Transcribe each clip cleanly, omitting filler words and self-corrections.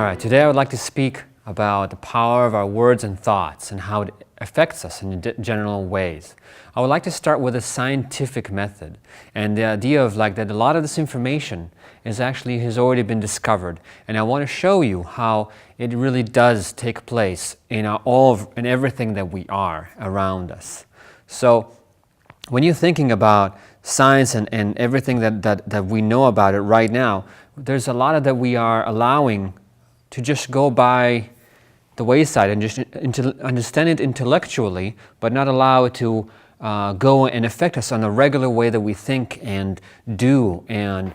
Alright, today I would like to speak about the power of our words and thoughts and how it affects us in general ways. I would like to start with a scientific method and the idea of that a lot of this information has already been discovered, and I want to show you how it really does take place in everything that we are around us. So when you're thinking about science and everything that we know about it right now, there's a lot of that we are allowing to just go by the wayside and just understand it intellectually, but not allow it to go and affect us on a regular way that we think and do and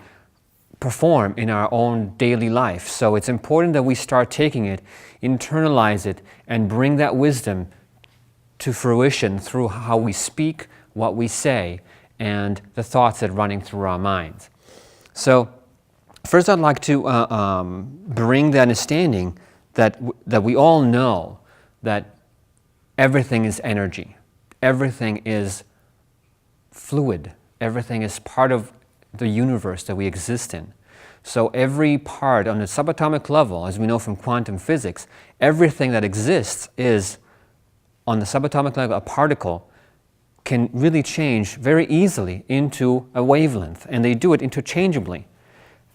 perform in our own daily life. So it's important that we start taking it, internalize it, and bring that wisdom to fruition through how we speak, what we say, and the thoughts that are running through our minds. So first I'd like to bring the understanding that we all know that everything is energy. Everything is fluid. Everything is part of the universe that we exist in. So every part on the subatomic level, as we know from quantum physics, everything that exists is, on the subatomic level, a particle can really change very easily into a wavelength, and they do it interchangeably,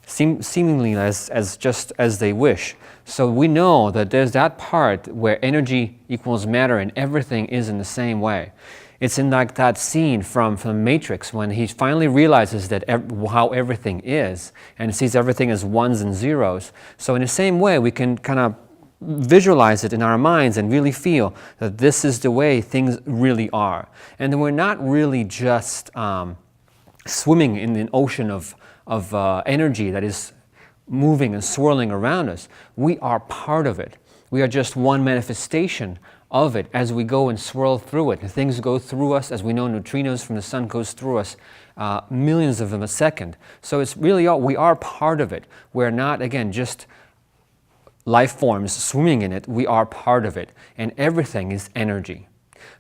seemingly as just as they wish. So we know that there's that part where energy equals matter and everything is in the same way. It's in that scene from Matrix when he finally realizes that how everything is and sees everything as ones and zeros. So in the same way, we can kind of visualize it in our minds and really feel that this is the way things really are. And then we're not really just swimming in an ocean of energy that is moving and swirling around us. We are part of it. We are just one manifestation of it as we go and swirl through it. And things go through us. As we know, neutrinos from the sun goes through us, millions of them a second. So it's really we are part of it. We're not, again, just life forms swimming in it. We are part of it. And everything is energy.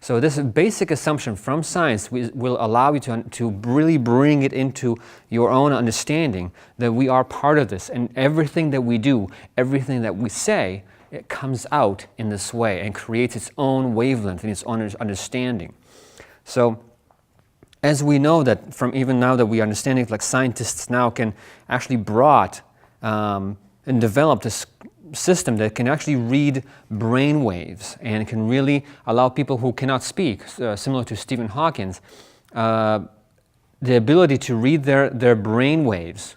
So this basic assumption from science will allow you to really bring it into your own understanding that we are part of this, and everything that we do, everything that we say, it comes out in this way and creates its own wavelength and its own understanding. So as we know that from even now that we understand it, like scientists now can actually brought and develop this system that can actually read brain waves and can really allow people who cannot speak, similar to Stephen Hawking's, the ability to read their brain waves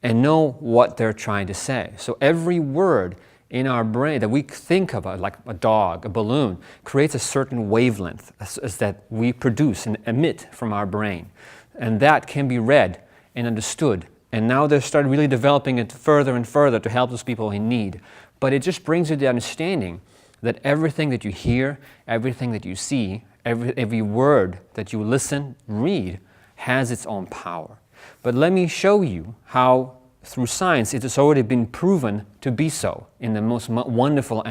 and know what they're trying to say. So every word in our brain that we think about, like a dog, a balloon, creates a certain wavelength as that we produce and emit from our brain. And that can be read and understood. And now they're starting really developing it further and further to help those people in need. But it just brings you the understanding that everything that you hear, everything that you see, every word that you listen, read, has its own power. But let me show you how, through science, it has already been proven to be so in the most wonderful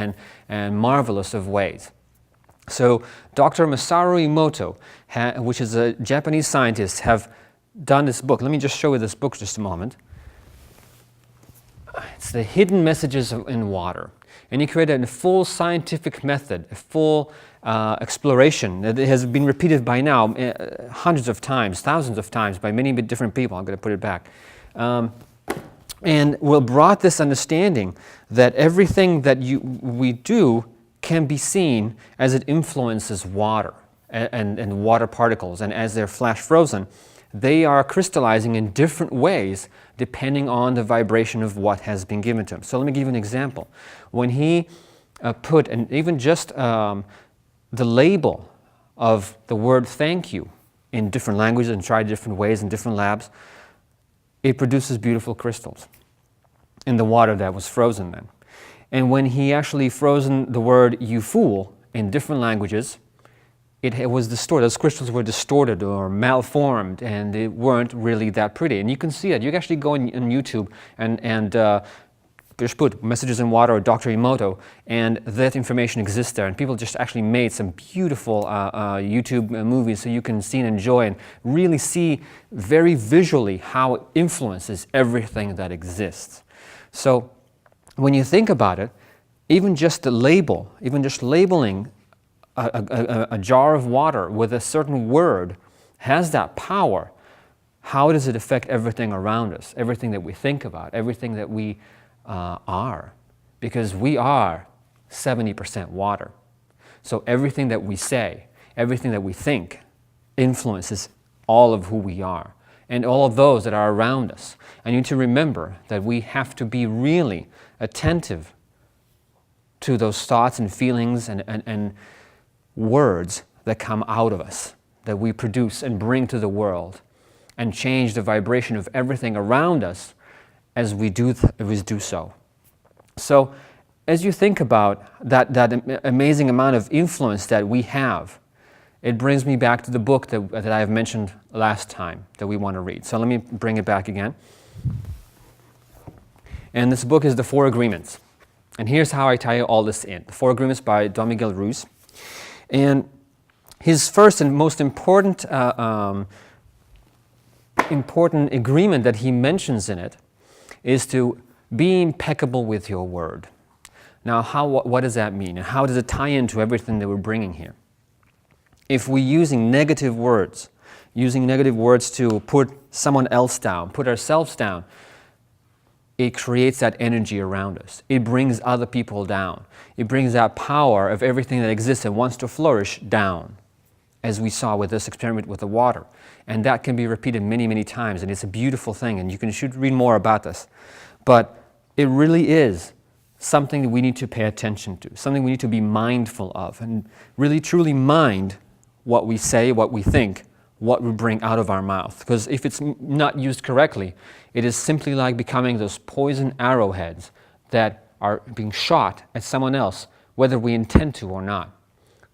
and marvelous of ways. So Dr. Masaru Emoto, which is a Japanese scientist, have done this book. Let me just show you this book just a moment. It's The Hidden Messages in Water. And he created a full scientific method, a full exploration that has been repeated by now hundreds of times, thousands of times by many different people. I'm going to put it back. And will brought this understanding that everything that we do can be seen as it influences water and water particles. And as they're flash frozen, they are crystallizing in different ways depending on the vibration of what has been given to him. So let me give you an example. When he put, and even just the label of the word thank you in different languages and tried different ways in different labs, it produces beautiful crystals in the water that was frozen then. And when he actually frozen the word you fool in different languages, it was distorted. Those crystals were distorted or malformed, and they weren't really that pretty. And you can see it. You can actually go on YouTube and just put Messages in Water or Dr. Emoto, and that information exists there. And people just actually made some beautiful YouTube movies so you can see and enjoy and really see very visually how it influences everything that exists. So when you think about it, even just the label, even just labeling a jar of water with a certain word has that power. How does it affect everything around us, everything that we think about, everything that we are? Because we are 70% water. So everything that we say, everything that we think influences all of who we are and all of those that are around us. And you need to remember that we have to be really attentive to those thoughts and feelings and words that come out of us, that we produce and bring to the world, and change the vibration of everything around us as we do so. So as you think about that amazing amount of influence that we have, it brings me back to the book that I have mentioned last time that we want to read. So let me bring it back again. And this book is The Four Agreements. And here's how I tie all this in. The Four Agreements by Don Miguel Ruiz. And his first and most important agreement that he mentions in it is to be impeccable with your word. Now, what does that mean? And how does it tie into everything that we're bringing here? If we're using negative words to put someone else down, put ourselves down, it creates that energy around us. It brings other people down. It brings that power of everything that exists and wants to flourish down, as we saw with this experiment with the water. And that can be repeated many, many times, and it's a beautiful thing, and you should read more about this. But it really is something that we need to pay attention to, something we need to be mindful of, and really truly mind what we say, what we think, what we bring out of our mouth. Because if it's not used correctly, it is simply like becoming those poison arrowheads that are being shot at someone else, whether we intend to or not.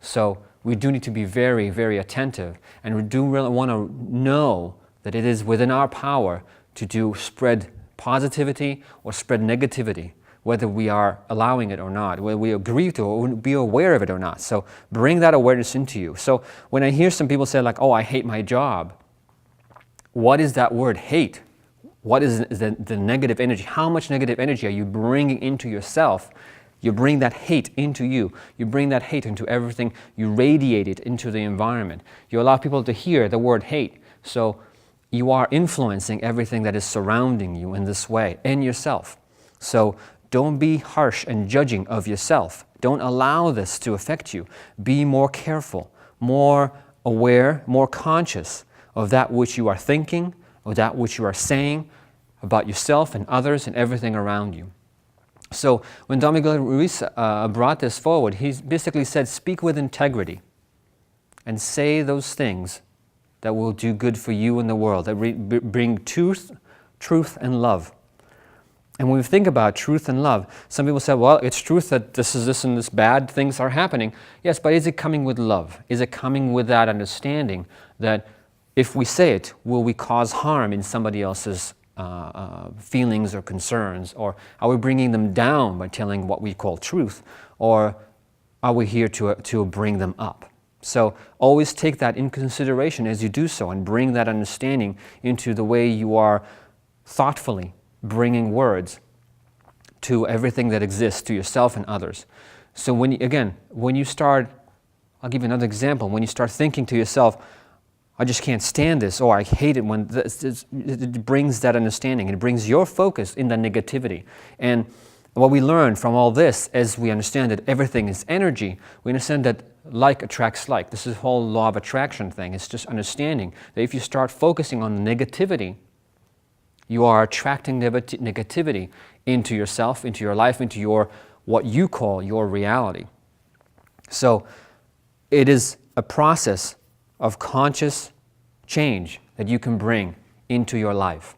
So we do need to be very, very attentive, and we do really want to know that it is within our power to spread positivity or spread negativity, whether we are allowing it or not, whether we agree to or be aware of it or not. So bring that awareness into you. So when I hear some people say like, oh, I hate my job, what is that word hate? What is the negative energy? How much negative energy are you bringing into yourself? You bring that hate into you. You bring that hate into everything. You radiate it into the environment. You allow people to hear the word hate. So you are influencing everything that is surrounding you in this way and yourself. So don't be harsh and judging of yourself. Don't allow this to affect you. Be more careful, more aware, more conscious of that which you are thinking, of that which you are saying about yourself and others and everything around you. So when Don Miguel Ruiz brought this forward, he basically said, speak with integrity and say those things that will do good for you and the world, that bring truth and love. And when we think about truth and love, some people say, well, it's truth that this and this bad things are happening. Yes, but is it coming with love? Is it coming with that understanding that if we say it, will we cause harm in somebody else's feelings or concerns? Or are we bringing them down by telling what we call truth? Or are we here to bring them up? So always take that in consideration as you do so, and bring that understanding into the way you are thoughtfully bringing words to everything that exists, to yourself and others. So when you start, I'll give you another example, when you start thinking to yourself, I just can't stand this, or I hate it, when it brings that understanding. It brings your focus in the negativity. And what we learn from all this, as we understand that everything is energy, we understand that like attracts like. This is the whole law of attraction thing. It's just understanding that if you start focusing on negativity, you are attracting negativity into yourself, into your life, into your what you call your reality. So it is a process of conscious change that you can bring into your life.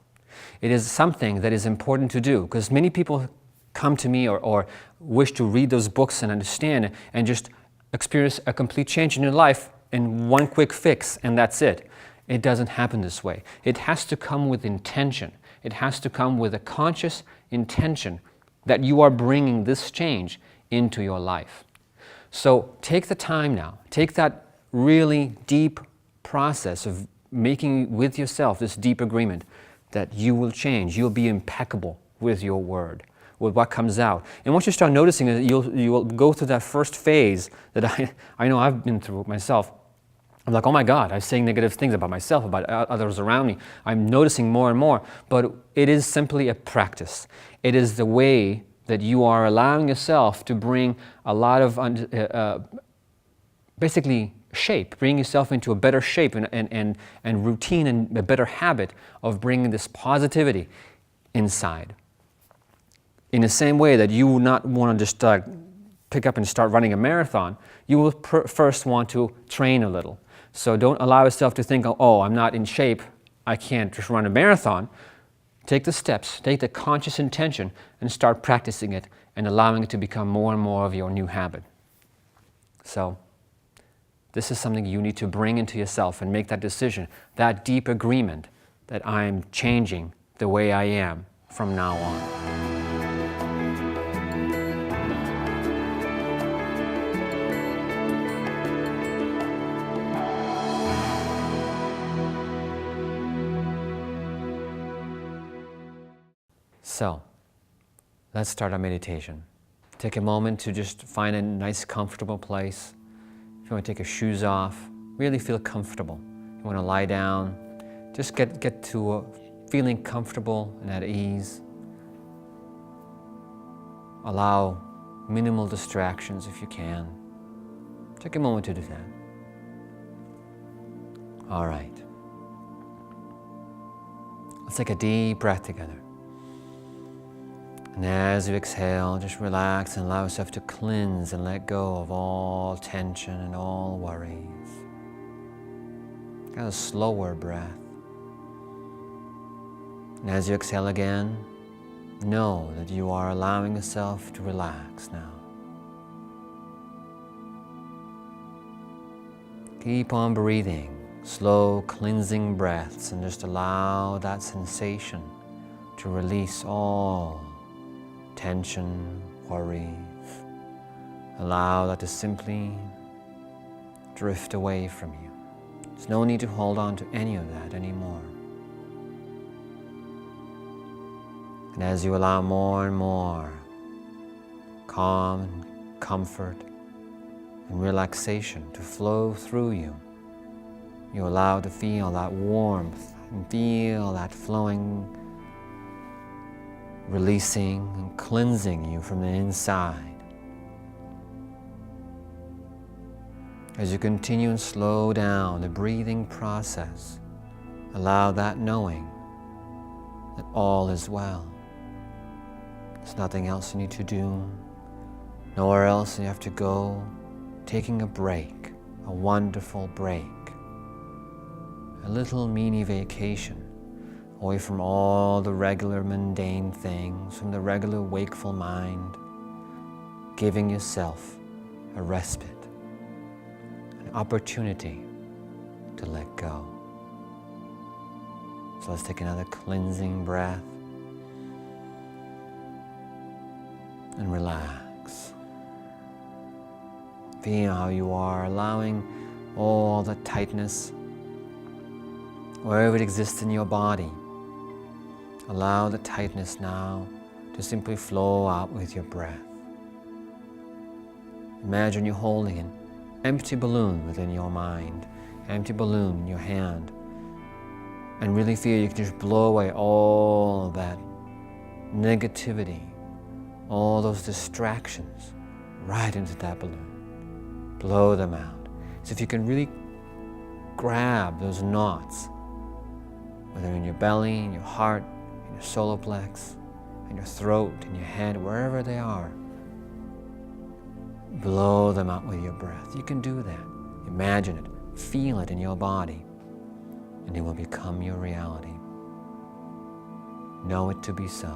It is something that is important to do, because many people come to me or wish to read those books and understand and just experience a complete change in your life in one quick fix, and that's it. It doesn't happen this way. It has to come with intention. It has to come with a conscious intention that you are bringing this change into your life. So take the time now. Take that really deep process of making with yourself this deep agreement that you will change. You'll be impeccable with your word. with what comes out. And once you start noticing it, you will go through that first phase that I know I've been through myself. I'm like, oh my God, I'm saying negative things about myself, about others around me. I'm noticing more and more, but it is simply a practice. It is the way that you are allowing yourself to bring a lot of basically shape, bring yourself into a better shape and routine and a better habit of bringing this positivity inside. In the same way that you would not want to just pick up and start running a marathon, you will first want to train a little. So don't allow yourself to think, oh, I'm not in shape, I can't just run a marathon. Take the steps, take the conscious intention and start practicing it and allowing it to become more and more of your new habit. So this is something you need to bring into yourself and make that decision, that deep agreement that I'm changing the way I am from now on. So, let's start our meditation. Take a moment to just find a nice, comfortable place. If you want to take your shoes off, really feel comfortable. You want to lie down, just get to feeling comfortable and at ease. Allow minimal distractions if you can. Take a moment to do that. All right. Let's take a deep breath together. And as you exhale, just relax and allow yourself to cleanse and let go of all tension and all worries. Kind of a slower breath. And as you exhale again, know that you are allowing yourself to relax now. Keep on breathing, slow cleansing breaths, and just allow that sensation to release all tension, worries. Allow that to simply drift away from you. There's no need to hold on to any of that anymore. And as you allow more and more calm and comfort and relaxation to flow through you, you allow to feel that warmth and feel that flowing, releasing and cleansing you from the inside. As you continue and slow down the breathing process, allow that knowing that all is well. There's nothing else you need to do, nowhere else you have to go. Taking a break, a wonderful break, a little mini vacation away from all the regular mundane things, from the regular wakeful mind, giving yourself a respite, an opportunity to let go. So let's take another cleansing breath and relax. Feel how you are allowing all the tightness, wherever it exists in your body. Allow the tightness now to simply flow out with your breath. Imagine you're holding an empty balloon within your mind, empty balloon in your hand, and really feel you can just blow away all that negativity, all those distractions right into that balloon. Blow them out. So if you can really grab those knots, whether in your belly, in your heart, in your solar plex, in your throat, in your head, wherever they are, blow them out with your breath. You can do that. Imagine it, feel it in your body, and it will become your reality. Know it to be so.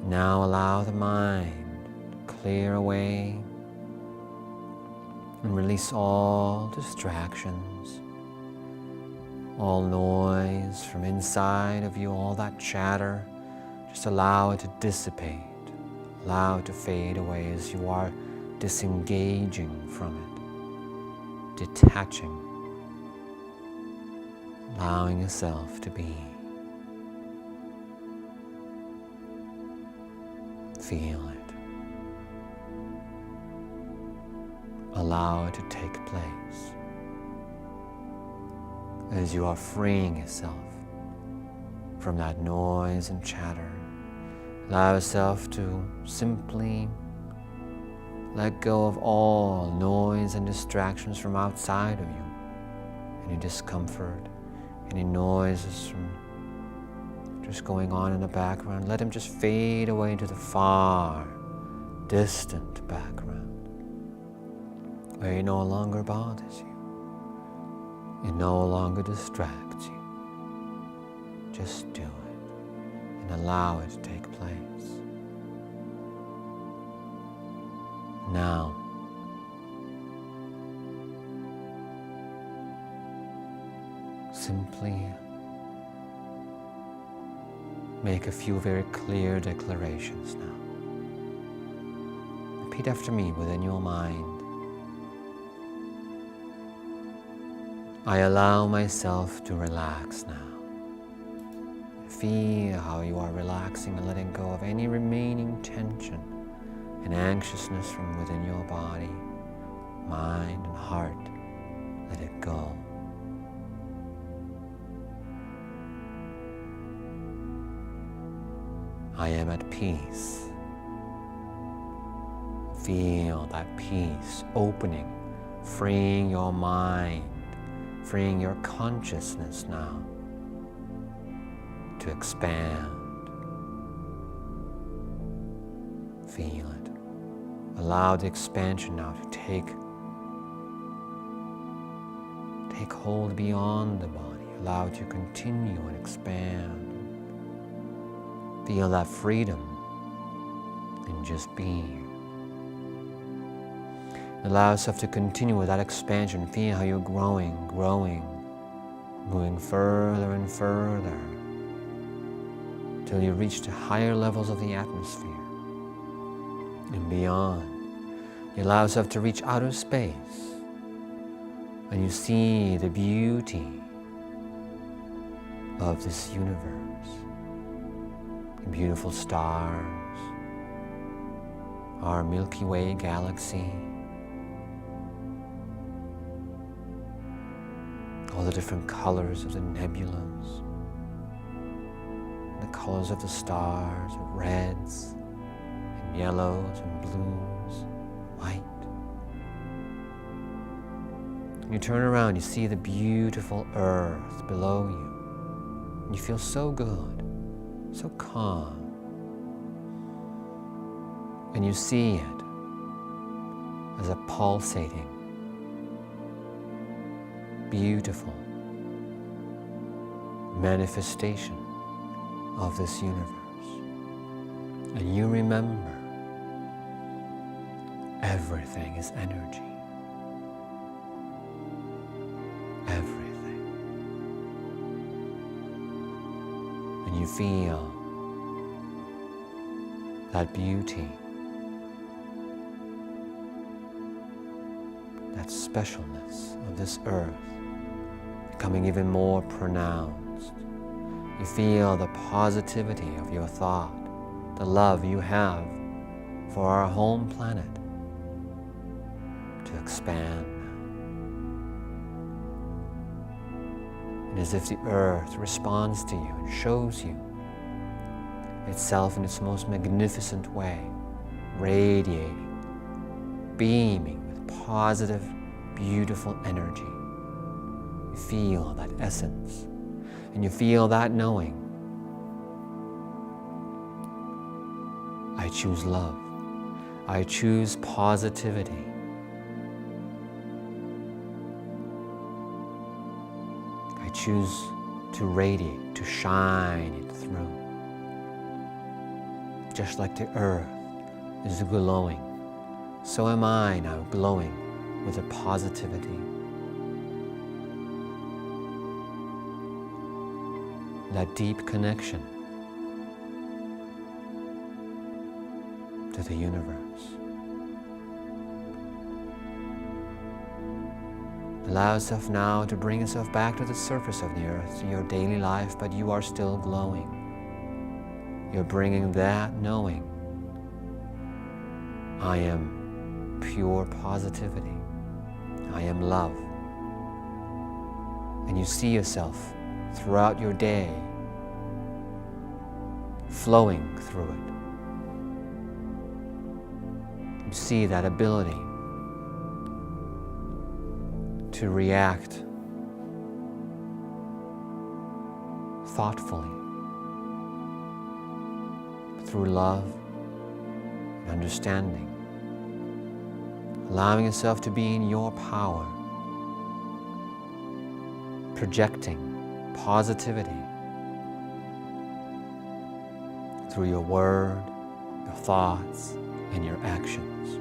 Now allow the mind to clear away and release all distractions, all noise from inside of you, all that chatter. Just allow it to dissipate, allow it to fade away as you are disengaging from it, detaching, allowing yourself to be. Feel it. Allow it to take place as you are freeing yourself from that noise and chatter. Allow yourself to simply let go of all noise and distractions from outside of you. Any discomfort, any noises from just going on in the background, let them just fade away into the far, distant background, where it no longer bothers you. It no longer distracts you. Just do it and allow it to take place. Now, simply make a few very clear declarations now. Repeat after me within your mind. I allow myself to relax now. Feel how you are relaxing and letting go of any remaining tension and anxiousness from within your body, mind, and heart. Let it go. I am at peace. Feel that peace opening, freeing your mind, freeing your consciousness now to expand. Feel it. Allow the expansion now to take hold beyond the body. Allow it to continue and expand. Feel that freedom in just being. Allow yourself to continue with that expansion. Feel how you're growing, moving further and further till you reach the higher levels of the atmosphere and beyond. You allow yourself to reach outer space and you see the beauty of this universe, the beautiful stars, our Milky Way galaxy, all the different colors of the nebulas, the colors of the stars, reds and yellows and blues, white. You turn around, you see the beautiful earth below you. You feel so good, so calm. And you see it as a pulsating, beautiful manifestation of this universe. And you remember, everything is energy. Everything. And you feel that beauty, that specialness of this earth becoming even more pronounced. You feel the positivity of your thought, the love you have for our home planet to expand. And as if the earth responds to you and shows you itself in its most magnificent way, radiating, beaming with positive, beautiful energy. You feel that essence, and you feel that knowing. I choose love. I choose positivity. I choose to radiate, to shine it through. Just like the earth is glowing, so am I now glowing with a positivity. That deep connection to the universe. Allow yourself now to bring yourself back to the surface of the earth, to your daily life, but you are still glowing. You're bringing that knowing I am pure positivity. I am love. And you see yourself throughout your day flowing through it. You see that ability to react thoughtfully through love and understanding, allowing yourself to be in your power, projecting positivity through your word, your thoughts, and your actions.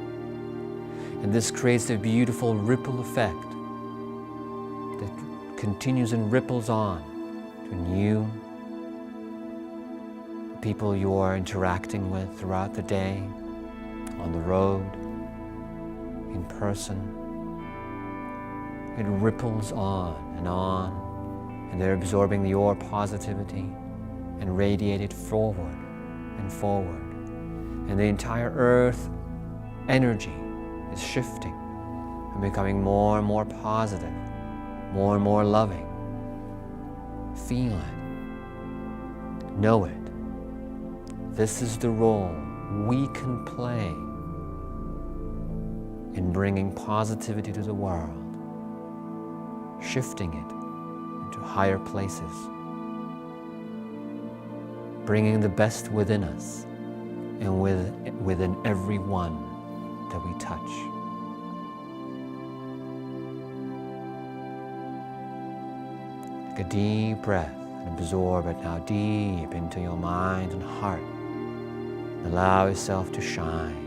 And this creates a beautiful ripple effect that continues and ripples on to you, the people you are interacting with throughout the day, on the road, in person. It ripples on, and they're absorbing your positivity and radiate it forward and forward. And the entire earth energy is shifting and becoming more and more positive, more and more loving. Feel it. Know it. This is the role we can play in bringing positivity to the world, shifting it into higher places, bringing the best within us and within every one that we touch. Take a deep breath and absorb it now deep into your mind and heart. Allow yourself to shine.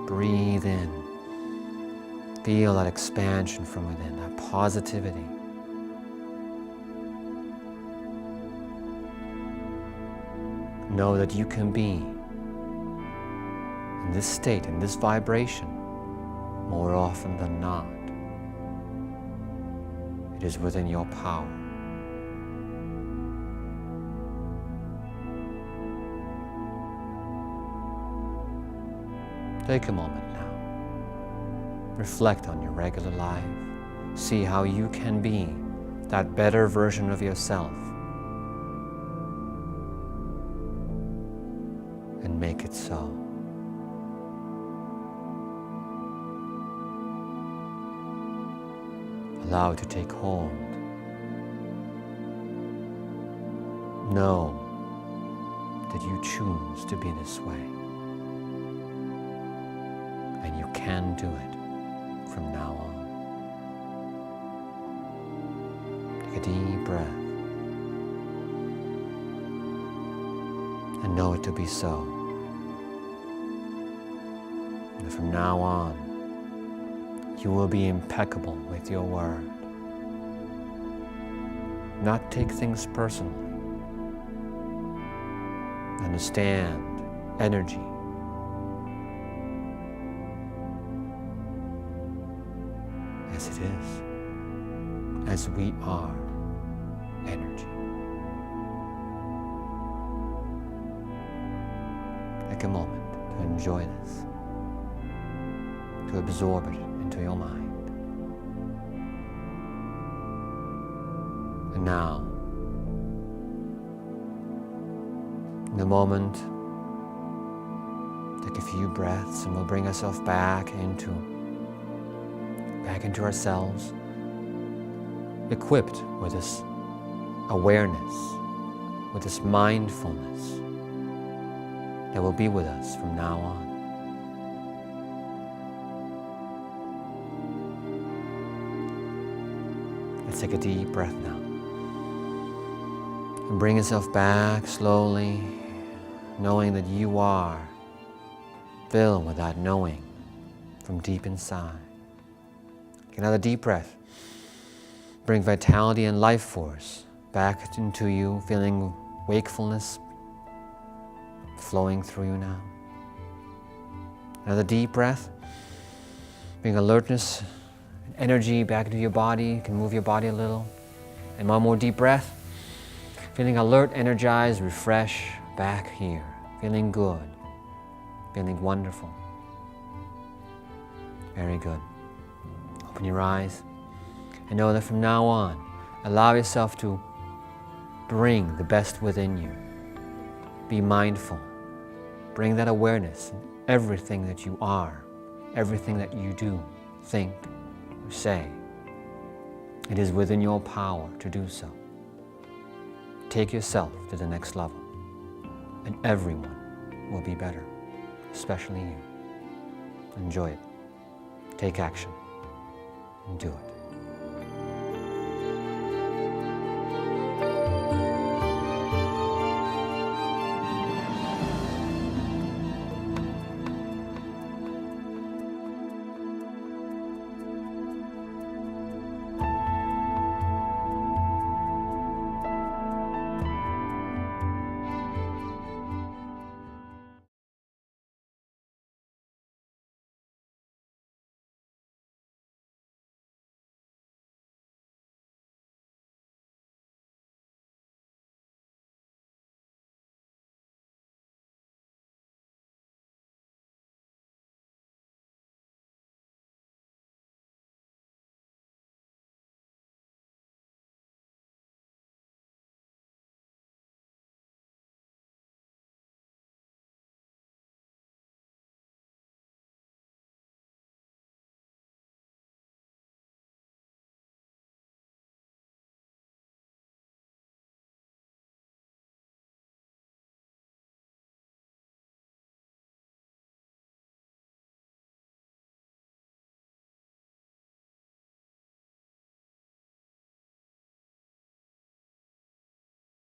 Breathe in. Feel that expansion from within, that positivity. Know that you can be in this state, in this vibration, more often than not. It is within your power. Take a moment now. Reflect on your regular life. See how you can be that better version of yourself. And make it so. Allow it to take hold. Know that you choose to be this way. And you can do it from now on. Take a deep breath. And know it to be so. And from now on, you will be impeccable with your word. Not take things personally. Understand energy. As it is. As we are energy. Take a moment to enjoy this. To absorb it into your mind. And now, in a moment, take a few breaths and we'll bring ourselves back into ourselves, equipped with this awareness, with this mindfulness that will be with us from now on. Let's take a deep breath now. And bring yourself back slowly, knowing that you are filled with that knowing from deep inside. Take another deep breath. Bring vitality and life force back into you, feeling wakefulness flowing through you now. Another deep breath. Bring alertness, energy back into your body. You can move your body a little. And one more deep breath. Feeling alert, energized, refreshed, back here. Feeling good. feeling wonderful. Very good. Open your eyes and know that from now on, allow yourself to bring the best within you. Be mindful. Bring that awareness in everything that you are, everything that you do, think, or say. It is within your power to do so. Take yourself to the next level, and everyone will be better, especially you. Enjoy it. Take action and do it.